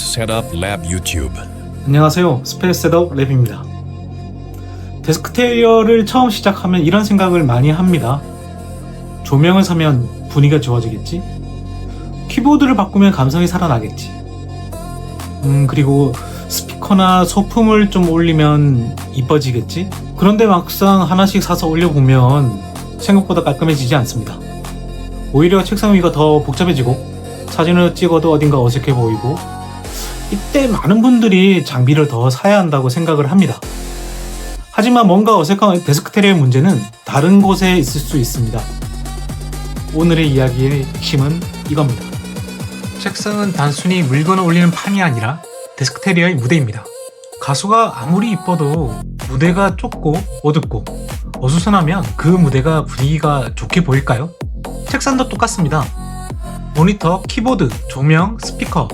Space Setup Lab YouTube. 안녕하세요. 스페이스 셋업 랩입니다. 데스크테리어를 처음 시작하면 이런 생각을 많이 합니다. 조명을 사면 분위기가 좋아지겠지? 키보드를 바꾸면 감성이 살아나겠지? 그리고 스피커나 소품을 좀 올리면 이뻐지겠지? 그런데 막상 하나씩 사서 올려보면 생각보다 깔끔해지지 않습니다. 오히려 책상 위가 더 복잡해지고 사진을 찍어도 어딘가 어색해 보이고 이때 많은 분들이 장비를 더 사야 한다고 생각을 합니다. 하지만 뭔가 어색한 데스크테리어의 문제는 다른 곳에 있을 수 있습니다. 오늘의 이야기의 핵심은 이겁니다. 책상은 단순히 물건을 올리는 판이 아니라 데스크테리어의 무대입니다. 가수가 아무리 이뻐도 무대가 좁고 어둡고 어수선하면 그 무대가 분위기가 좋게 보일까요? 책상도 똑같습니다. 모니터, 키보드, 조명, 스피커,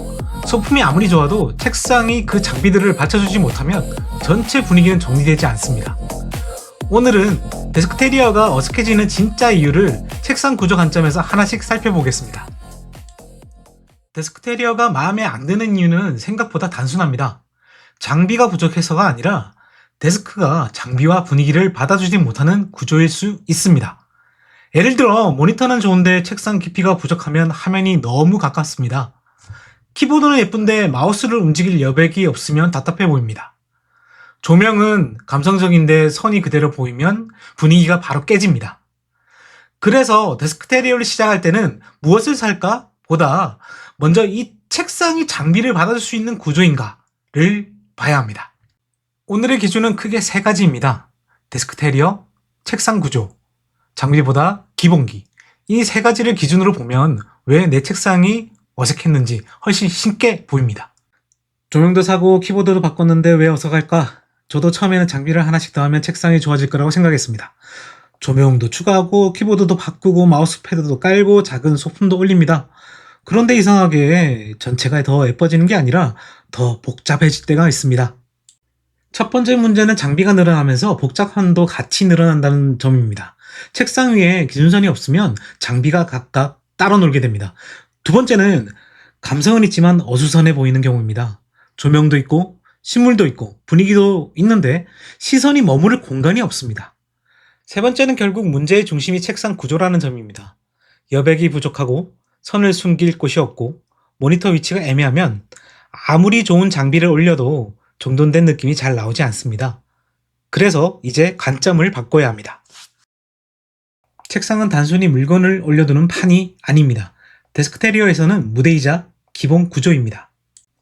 소품이 아무리 좋아도 책상이 그 장비들을 받쳐주지 못하면 전체 분위기는 정리되지 않습니다. 오늘은 데스크테리어가 어색해지는 진짜 이유를 책상 구조 관점에서 하나씩 살펴보겠습니다. 데스크테리어가 마음에 안 드는 이유는 생각보다 단순합니다. 장비가 부족해서가 아니라 데스크가 장비와 분위기를 받아주지 못하는 구조일 수 있습니다. 예를 들어 모니터는 좋은데 책상 깊이가 부족하면 화면이 너무 가깝습니다. 키보드는 예쁜데 마우스를 움직일 여백이 없으면 답답해 보입니다. 조명은 감성적인데 선이 그대로 보이면 분위기가 바로 깨집니다. 그래서 데스크테리어를 시작할 때는 무엇을 살까? 보다 먼저 이 책상이 장비를 받아줄 수 있는 구조인가를 봐야 합니다. 오늘의 기준은 크게 세 가지입니다. 데스크테리어, 책상 구조, 장비보다 기본기. 이 세 가지를 기준으로 보면 왜 내 책상이 어색했는지 훨씬 쉽게 보입니다. 조명도 사고 키보드도 바꿨는데 왜 어색할까? 저도 처음에는 장비를 하나씩 더 하면 책상이 좋아질 거라고 생각했습니다. 조명도 추가하고 키보드도 바꾸고 마우스 패드도 깔고 작은 소품도 올립니다. 그런데 이상하게 전체가 더 예뻐지는 게 아니라 더 복잡해질 때가 있습니다. 첫 번째 문제는 장비가 늘어나면서 복잡함도 같이 늘어난다는 점입니다. 책상 위에 기준선이 없으면 장비가 각각 따로 놀게 됩니다. 두 번째는 감성은 있지만 어수선해 보이는 경우입니다. 조명도 있고 식물도 있고 분위기도 있는데 시선이 머무를 공간이 없습니다. 세 번째는 결국 문제의 중심이 책상 구조라는 점입니다. 여백이 부족하고 선을 숨길 곳이 없고 모니터 위치가 애매하면 아무리 좋은 장비를 올려도 정돈된 느낌이 잘 나오지 않습니다. 그래서 이제 관점을 바꿔야 합니다. 책상은 단순히 물건을 올려두는 판이 아닙니다. 데스크테리어에서는 무대이자 기본 구조입니다.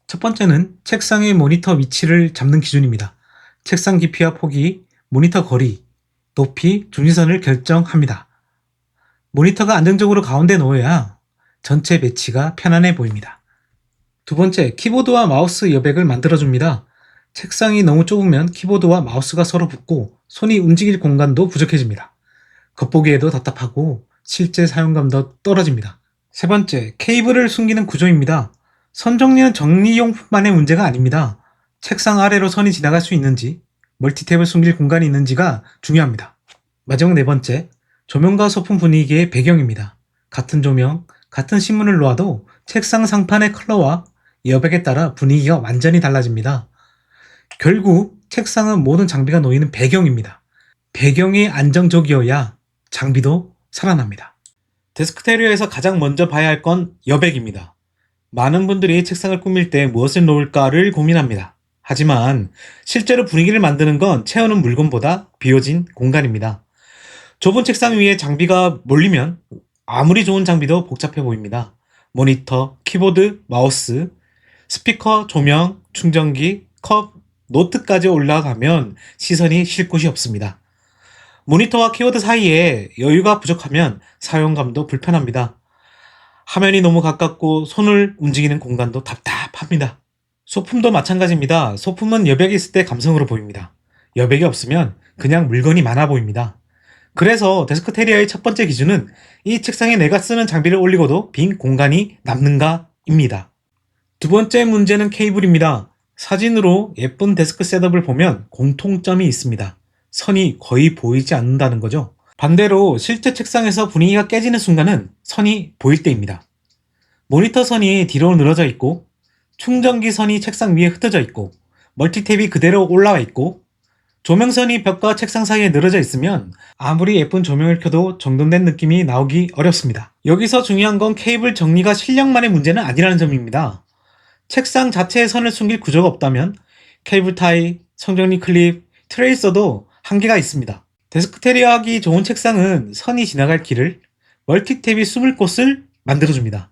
첫 번째는 책상의 모니터 위치를 잡는 기준입니다. 책상 깊이와 폭이, 모니터 거리, 높이, 중심선을 결정합니다. 모니터가 안정적으로 가운데 놓여야 전체 배치가 편안해 보입니다. 두 번째, 키보드와 마우스 여백을 만들어줍니다. 책상이 너무 좁으면 키보드와 마우스가 서로 붙고 손이 움직일 공간도 부족해집니다. 겉보기에도 답답하고 실제 사용감도 떨어집니다. 세 번째, 케이블을 숨기는 구조입니다. 선 정리는 정리용뿐만의 문제가 아닙니다. 책상 아래로 선이 지나갈 수 있는지, 멀티탭을 숨길 공간이 있는지가 중요합니다. 마지막 네 번째, 조명과 소품 분위기의 배경입니다. 같은 조명, 같은 신문을 놓아도 책상 상판의 컬러와 여백에 따라 분위기가 완전히 달라집니다. 결국 책상은 모든 장비가 놓이는 배경입니다. 배경이 안정적이어야 장비도 살아납니다. 데스크테리어에서 가장 먼저 봐야 할 건 여백입니다. 많은 분들이 책상을 꾸밀 때 무엇을 놓을까를 고민합니다. 하지만 실제로 분위기를 만드는 건 채우는 물건보다 비워진 공간입니다. 좁은 책상 위에 장비가 몰리면 아무리 좋은 장비도 복잡해 보입니다. 모니터, 키보드, 마우스, 스피커, 조명, 충전기, 컵, 노트까지 올라가면 시선이 쉴 곳이 없습니다. 모니터와 키보드 사이에 여유가 부족하면 사용감도 불편합니다. 화면이 너무 가깝고 손을 움직이는 공간도 답답합니다. 소품도 마찬가지입니다. 소품은 여백이 있을 때 감성으로 보입니다. 여백이 없으면 그냥 물건이 많아 보입니다. 그래서 데스크테리어의 첫 번째 기준은 이 책상에 내가 쓰는 장비를 올리고도 빈 공간이 남는가입니다. 두 번째 문제는 케이블입니다. 사진으로 예쁜 데스크 셋업을 보면 공통점이 있습니다. 선이 거의 보이지 않는다는 거죠. 반대로 실제 책상에서 분위기가 깨지는 순간은 선이 보일 때입니다. 모니터 선이 뒤로 늘어져 있고 충전기 선이 책상 위에 흩어져 있고 멀티탭이 그대로 올라와 있고 조명선이 벽과 책상 사이에 늘어져 있으면 아무리 예쁜 조명을 켜도 정돈된 느낌이 나오기 어렵습니다. 여기서 중요한 건 케이블 정리가 실력만의 문제는 아니라는 점입니다. 책상 자체에 선을 숨길 구조가 없다면 케이블 타이, 성정리 클립, 트레이서도 한계가 있습니다. 데스크테리어 하기 좋은 책상은 선이 지나갈 길을, 멀티탭이 숨을 곳을 만들어줍니다.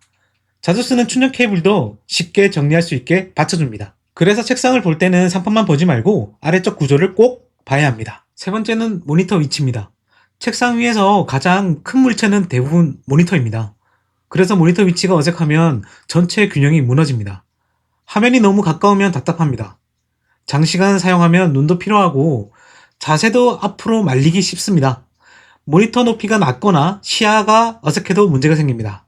자주 쓰는 충전 케이블도 쉽게 정리할 수 있게 받쳐줍니다. 그래서 책상을 볼 때는 상판만 보지 말고 아래쪽 구조를 꼭 봐야 합니다. 세 번째는 모니터 위치입니다. 책상 위에서 가장 큰 물체는 대부분 모니터입니다. 그래서 모니터 위치가 어색하면 전체 균형이 무너집니다. 화면이 너무 가까우면 답답합니다. 장시간 사용하면 눈도 피로하고 자세도 앞으로 말리기 쉽습니다. 모니터 높이가 낮거나 시야가 어색해도 문제가 생깁니다.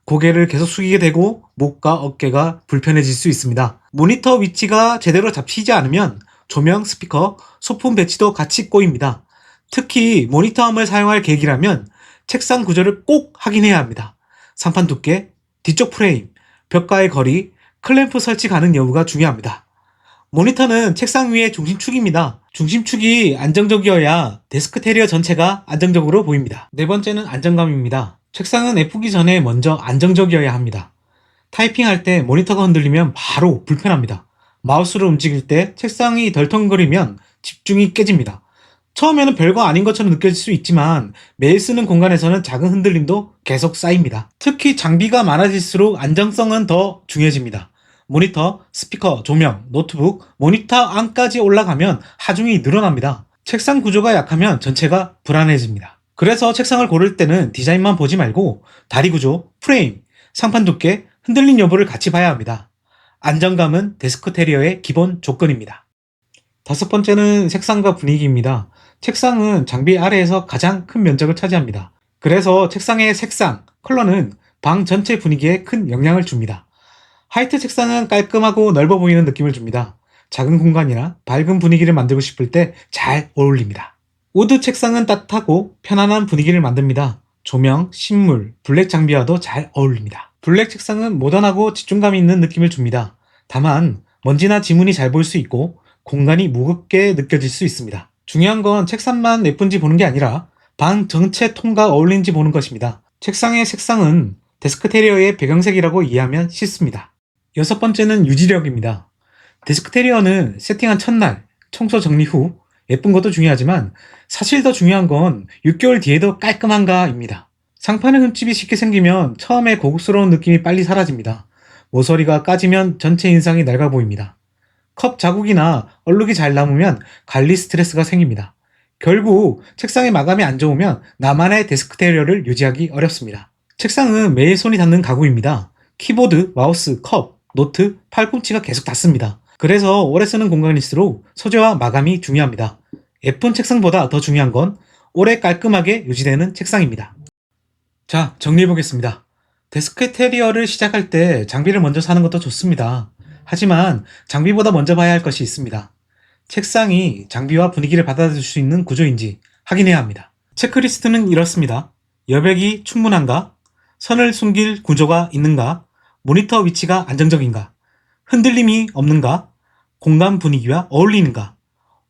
고개를 계속 숙이게 되고 목과 어깨가 불편해질 수 있습니다. 모니터 위치가 제대로 잡히지 않으면 조명, 스피커, 소품 배치도 같이 꼬입니다. 특히 모니터함을 사용할 계획이라면 책상 구조를 꼭 확인해야 합니다. 상판 두께, 뒤쪽 프레임, 벽과의 거리, 클램프 설치 가능 여부가 중요합니다. 모니터는 책상 위의 중심축입니다. 중심축이 안정적이어야 데스크테리어 전체가 안정적으로 보입니다. 네 번째는 안정감입니다. 책상은 예쁘기 전에 먼저 안정적이어야 합니다. 타이핑할 때 모니터가 흔들리면 바로 불편합니다. 마우스를 움직일 때 책상이 덜컹거리면 집중이 깨집니다. 처음에는 별거 아닌 것처럼 느껴질 수 있지만 매일 쓰는 공간에서는 작은 흔들림도 계속 쌓입니다. 특히 장비가 많아질수록 안정성은 더 중요해집니다. 모니터, 스피커, 조명, 노트북, 모니터 안까지 올라가면 하중이 늘어납니다. 책상 구조가 약하면 전체가 불안해집니다. 그래서 책상을 고를 때는 디자인만 보지 말고 다리 구조, 프레임, 상판 두께, 흔들림 여부를 같이 봐야 합니다. 안정감은 데스크테리어의 기본 조건입니다. 다섯 번째는 색상과 분위기입니다. 책상은 장비 아래에서 가장 큰 면적을 차지합니다. 그래서 책상의 색상, 컬러는 방 전체 분위기에 큰 영향을 줍니다. 화이트 책상은 깔끔하고 넓어 보이는 느낌을 줍니다. 작은 공간이나 밝은 분위기를 만들고 싶을 때 잘 어울립니다. 우드 책상은 따뜻하고 편안한 분위기를 만듭니다. 조명, 식물, 블랙 장비와도 잘 어울립니다. 블랙 책상은 모던하고 집중감 있는 느낌을 줍니다. 다만 먼지나 지문이 잘 보일 수 있고 공간이 무겁게 느껴질 수 있습니다. 중요한 건 책상만 예쁜지 보는 게 아니라 방 전체 톤과 어울리는지 보는 것입니다. 책상의 색상은 데스크테리어의 배경색이라고 이해하면 쉽습니다. 여섯 번째는 유지력입니다. 데스크테리어는 세팅한 첫날, 청소 정리 후 예쁜 것도 중요하지만 사실 더 중요한 건 6개월 뒤에도 깔끔한가입니다. 상판에 흠집이 쉽게 생기면 처음에 고급스러운 느낌이 빨리 사라집니다. 모서리가 까지면 전체 인상이 낡아 보입니다. 컵 자국이나 얼룩이 잘 남으면 관리 스트레스가 생깁니다. 결국 책상의 마감이 안 좋으면 나만의 데스크테리어를 유지하기 어렵습니다. 책상은 매일 손이 닿는 가구입니다. 키보드, 마우스, 컵, 노트, 팔꿈치가 계속 닿습니다. 그래서 오래 쓰는 공간일수록 소재와 마감이 중요합니다. 예쁜 책상보다 더 중요한 건 오래 깔끔하게 유지되는 책상입니다. 자, 정리해보겠습니다. 데스크테리어를 시작할 때 장비를 먼저 사는 것도 좋습니다. 하지만 장비보다 먼저 봐야 할 것이 있습니다. 책상이 장비와 분위기를 받아들일 수 있는 구조인지 확인해야 합니다. 체크리스트는 이렇습니다. 여백이 충분한가? 선을 숨길 구조가 있는가? 모니터 위치가 안정적인가? 흔들림이 없는가? 공간 분위기와 어울리는가?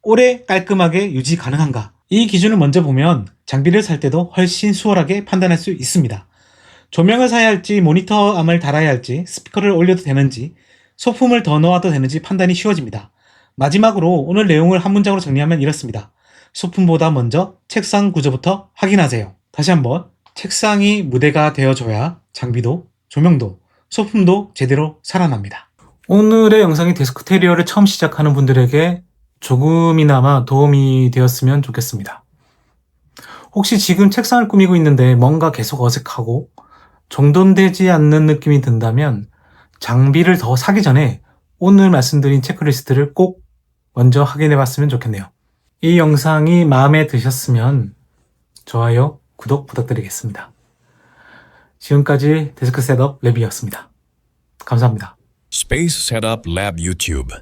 오래 깔끔하게 유지 가능한가? 이 기준을 먼저 보면 장비를 살 때도 훨씬 수월하게 판단할 수 있습니다. 조명을 사야 할지, 모니터 암을 달아야 할지, 스피커를 올려도 되는지, 소품을 더 넣어도 되는지 판단이 쉬워집니다. 마지막으로 오늘 내용을 한 문장으로 정리하면 이렇습니다. 소품보다 먼저 책상 구조부터 확인하세요. 다시 한번, 책상이 무대가 되어줘야 장비도, 조명도, 소품도 제대로 살아납니다. 오늘의 영상이 데스크테리어를 처음 시작하는 분들에게 조금이나마 도움이 되었으면 좋겠습니다. 혹시 지금 책상을 꾸미고 있는데 뭔가 계속 어색하고 정돈되지 않는 느낌이 든다면 장비를 더 사기 전에 오늘 말씀드린 체크리스트를 꼭 먼저 확인해 봤으면 좋겠네요. 이 영상이 마음에 드셨으면 좋아요, 구독 부탁드리겠습니다. 지금까지 데스크 셋업 랩이었습니다. 감사합니다. Space Setup Lab YouTube